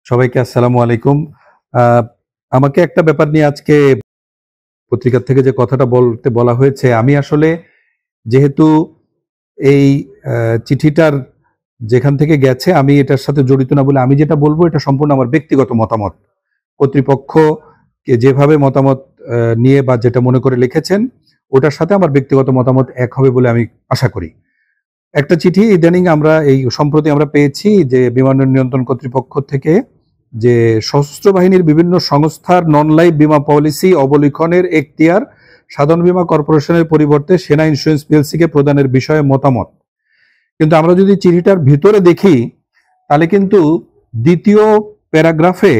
সবাইকে আসসালামু আলাইকুম। আমাকে একটা ব্যাপার নিয়ে আজকে পত্রিকা থেকে যে কথাটা বলতে বলা হয়েছে, আমি আসলে যেহেতু এই চিঠিটার যেখান থেকে গেছে আমি এটার সাথে জড়িত না বলে আমি যেটা বলবো এটা সম্পূর্ণ আমার ব্যক্তিগত মতামত। কর্তৃপক্ষকে যেভাবে মতামত নিয়ে বা যেটা মনে করে লিখেছেন ওটার সাথে আমার ব্যক্তিগত মতামত এক হবে বলে আমি আশা করি। একটা চিঠি ইদানিং সম্প্রতি আমরা পেয়েছি যে বিমান নিয়ন্ত্রণ কর্তৃপক্ষ থেকে যে সশস্ত্র বাহিনীর বিভিন্ন সংস্থার নন লাইফ বীমা পলিসি অবলিখনের এখতিয়ার সাধারণ বীমা কর্পোরেশনের পরিবর্তে সেনা ইন্স্যুরেন্স পিএলসিকে প্রদানের বিষয়ে মতামত। কিন্তু আমরা যদি চিঠিটার ভিতরে দেখি তাহলে কিন্তু দ্বিতীয় প্যারাগ্রাফে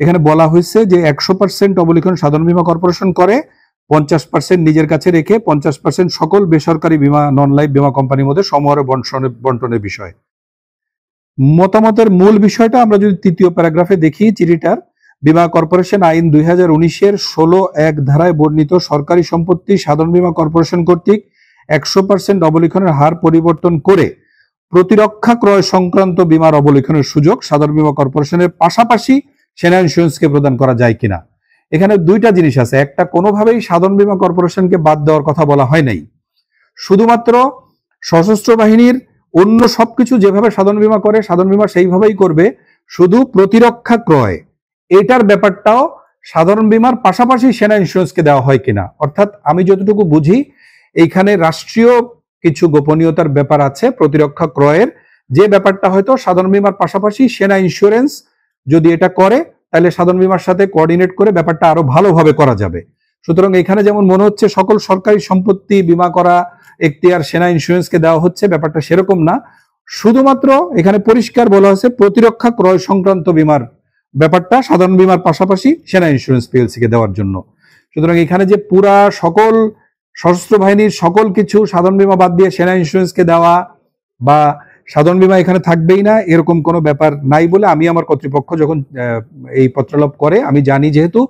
এখানে বলা হয়েছে যে 100% অবলিখন সাধারণ বীমা কর্পোরেশন করে, 50% নিজের কাছে রেখে 50% সকল বেসরকারি বীমা নন লাইফ বীমা কোম্পানির মধ্যে সমহারে বন্টনের বিষয়। মতামতের মূল বিষয়টা আমরা যদি তৃতীয় প্যারাগ্রাফে দেখি চিঠিটার, বীমা কর্পোরেশন আইন 2019-এর 16(1) ধারায় বর্ণিত সরকারি সম্পত্তি সাধারণ বীমা কর্পোরেশন কর্তৃক 100% অবলিখনের হার পরিবর্তন করে প্রতিরক্ষা ক্রয় সংক্রান্ত বীমার অবলিখনের সুযোগ সাধারণ বীমা কর্পোরেশনের পাশাপাশি সেনা ইন্স্যুরেন্সকে প্রদান করা যায় কিনা। এখানে দুইটা জিনিস আছে, একটা কোনোভাবেই সাধারণ বীমা কর্পোরেশনকে বাদ দেওয়ার কথা বলা হয় নাই, শুধুমাত্র সশস্ত্র বাহিনীর অন্য সবকিছু যেভাবে সাধারণ বীমা করে সাধারণ বীমা সেইভাবেই করবে, শুধু প্রতিরক্ষা ক্রয় এটার ব্যাপারটাও সাধারণ বীমার পাশাপাশি সেনা ইন্স্যুরেন্সকে দেওয়া হয় কিনা। অর্থাৎ আমি যতটুকু বুঝি এইখানে রাষ্ট্রীয় কিছু গোপনীয়তার ব্যাপার আছে প্রতিরক্ষা ক্রয়ের, যে ব্যাপারটা হয়তো সাধারণ বীমার পাশাপাশি সেনা ইন্স্যুরেন্স যদি এটা করে তাহলে সাধারণ বীমার সাথে কোঅর্ডিনেট করে ব্যাপারটা আরো ভালোভাবে করা যাবে। সুতরাং এখানে যেমন মনে হচ্ছে সকল সরকারি সম্পত্তি বীমা করা এখতিয়ার সেনা ইন্স্যুরেন্সকে দেওয়া হচ্ছে, ব্যাপারটা সেরকম না। শুধুমাত্র এখানে পরিষ্কার বলা হয়েছে প্রতিরক্ষা ক্রয় সংক্রান্ত বীমার ব্যাপারটা সাধারণ বীমার পাশাপাশি সেনা ইন্স্যুরেন্স পিএলসিকে দেওয়ার জন্য। সুতরাং এখানে যে পুরা সকল সশস্ত্র বাহিনীর সকল কিছু সাধারণ বীমা বাদ দিয়ে সেনা ইন্স্যুরেন্সকে দেওয়া বা সাধারণ বীমা এখানে থাকবেই না এরকম কোনো ব্যাপার নাই বলে আমি আমার কর্তৃপক্ষ যখন এই পত্রালাপ করে আমি জানি, যেহেতু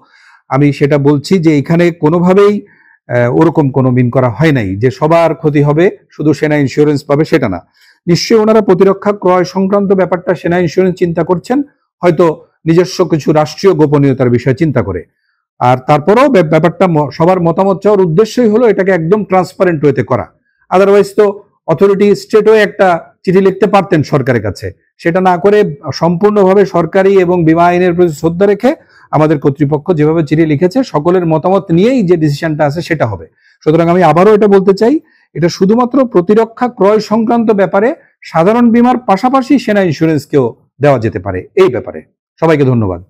আমি সেটা বলছি যে এখানে কোনোভাবেই ওরকম কোনো মিন করা হয় নাই যে সবার ক্ষতি হবে শুধু সেনা ইন্স্যুরেন্স পাবে, সেটা না। নিশ্চয়ই ওনারা প্রতিরক্ষা ক্রয় সংক্রান্ত ব্যাপারটা সেনা ইন্স্যুরেন্স চিন্তা করছেন, হয়তো নিজস্ব কিছু রাষ্ট্রীয় গোপনীয়তার বিষয়ে চিন্তা করে। আর তারপরেও ব্যাপারটা সবার মতামত চাওয়ার উদ্দেশ্যই হলো এটাকে একদম ট্রান্সপারেন্ট ওয়েতে করা। আদারওয়াইজ তো অথরিটি স্টেট হয়ে একটা চিঠি লিখতে পারতেন সরকারের কাছে, সেটা না করে সম্পূর্ণভাবে সরকারি এবং বীমা আইনের প্রতি শ্রদ্ধা রেখে আমাদের কর্তৃপক্ষ যেভাবে চিঠি লিখেছে সকলের মতামত নিয়েই যে ডিসিশনটা আছে সেটা হবে। সুতরাং আমি আবারও এটা বলতে চাই, এটা শুধুমাত্র প্রতিরক্ষা ক্রয় সংক্রান্ত ব্যাপারে সাধারণ বীমার পাশাপাশি সেনা ইন্স্যুরেন্সকেও দেওয়া যেতে পারে এই ব্যাপারে। সবাইকে ধন্যবাদ।